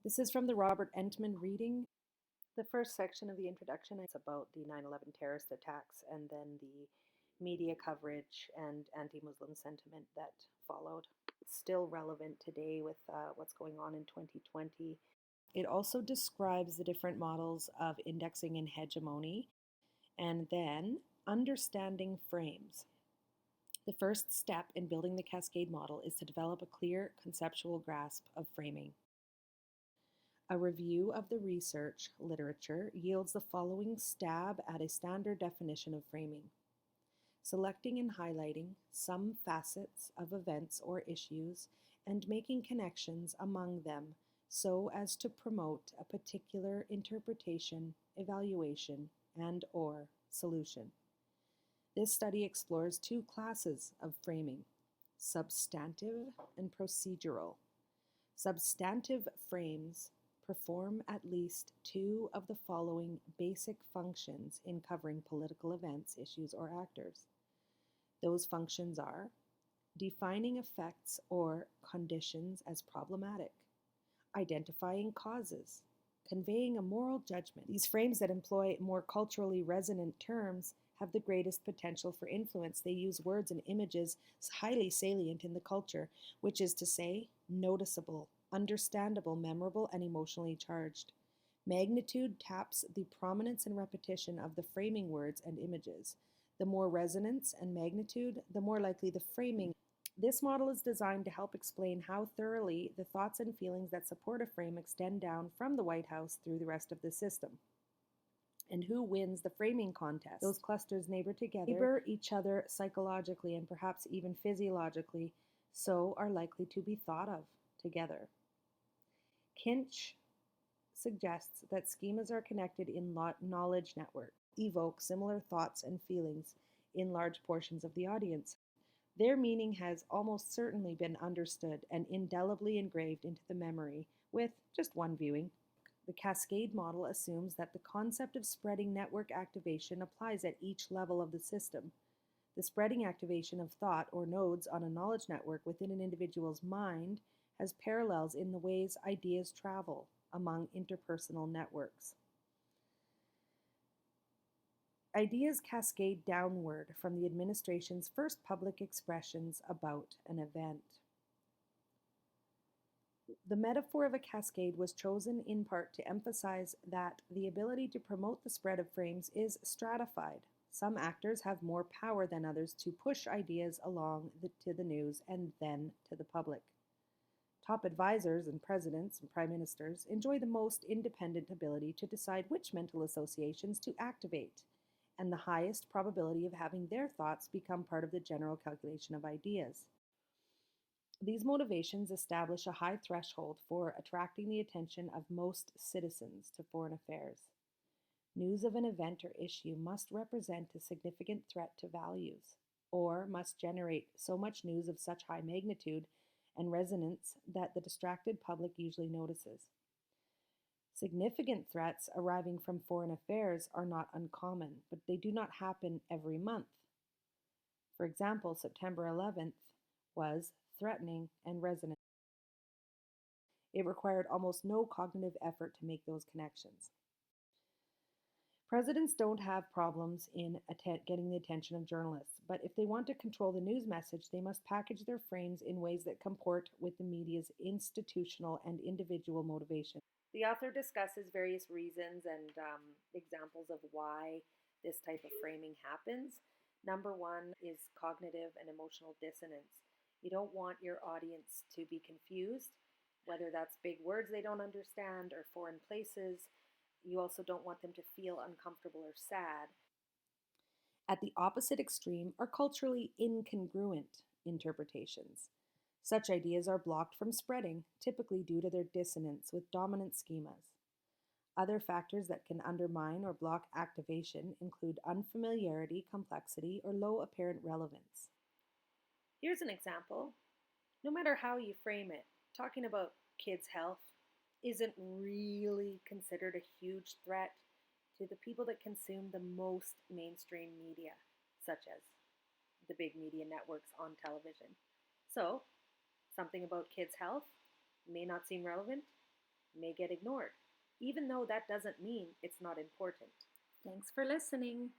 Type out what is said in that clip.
This is from the Robert Entman reading. The first section of the introduction is about the 9/11 terrorist attacks and then the media coverage and anti-Muslim sentiment that followed. Still relevant today with what's going on in 2020. It also describes the different models of indexing and hegemony, and then understanding frames. The first step in building the cascade model is to develop a clear conceptual grasp of framing. A review of the research literature yields the following stab at a standard definition of framing. Selecting and highlighting some facets of events or issues and making connections among them so as to promote a particular interpretation, evaluation, and/or solution. This study explores two classes of framing: substantive and procedural. Substantive frames perform at least two of the following basic functions in covering political events, issues, or actors. Those functions are defining effects or conditions as problematic, identifying causes, conveying a moral judgment. These frames that employ more culturally resonant terms have the greatest potential for influence. They use words and images highly salient in the culture, which is to say, noticeable, understandable, memorable, and emotionally charged. Magnitude taps the prominence and repetition of the framing words and images. The more resonance and magnitude, the more likely the framing. This model is designed to help explain how thoroughly the thoughts and feelings that support a frame extend down from the White House through the rest of the system. And who wins the framing contest? Those clusters neighbor each other psychologically and perhaps even physiologically, so are likely to be thought of together. Kinch suggests that schemas are connected in knowledge networks, evoke similar thoughts and feelings in large portions of the audience. Their meaning has almost certainly been understood and indelibly engraved into the memory with just one viewing. The cascade model assumes that the concept of spreading network activation applies at each level of the system. The spreading activation of thought or nodes on a knowledge network within an individual's mind has parallels in the ways ideas travel among interpersonal networks. Ideas cascade downward from the administration's first public expressions about an event. The metaphor of a cascade was chosen in part to emphasize that the ability to promote the spread of frames is stratified. Some actors have more power than others to push ideas along to the news and then to the public. Top advisors and presidents and prime ministers enjoy the most independent ability to decide which mental associations to activate, and the highest probability of having their thoughts become part of the general calculation of ideas. These motivations establish a high threshold for attracting the attention of most citizens to foreign affairs. News of an event or issue must represent a significant threat to values, or must generate so much news of such high magnitude and resonance that the distracted public usually notices. Significant threats arriving from foreign affairs are not uncommon, but they do not happen every month. For example, September 11th was threatening and resonant. It required almost no cognitive effort to make those connections. Presidents don't have problems in getting the attention of journalists, but if they want to control the news message, they must package their frames in ways that comport with the media's institutional and individual motivation. The author discusses various reasons and examples of why this type of framing happens. Number one is cognitive and emotional dissonance. You don't want your audience to be confused, whether that's big words they don't understand or foreign places. You also don't want them to feel uncomfortable or sad. At the opposite extreme are culturally incongruent interpretations. Such ideas are blocked from spreading, typically due to their dissonance with dominant schemas. Other factors that can undermine or block activation include unfamiliarity, complexity, or low apparent relevance. Here's an example. No matter how you frame it, talking about kids' health isn't really considered a huge threat to the people that consume the most mainstream media, such as the big media networks on television. So, something about kids' health may not seem relevant, may get ignored, even though that doesn't mean it's not important. Thanks for listening.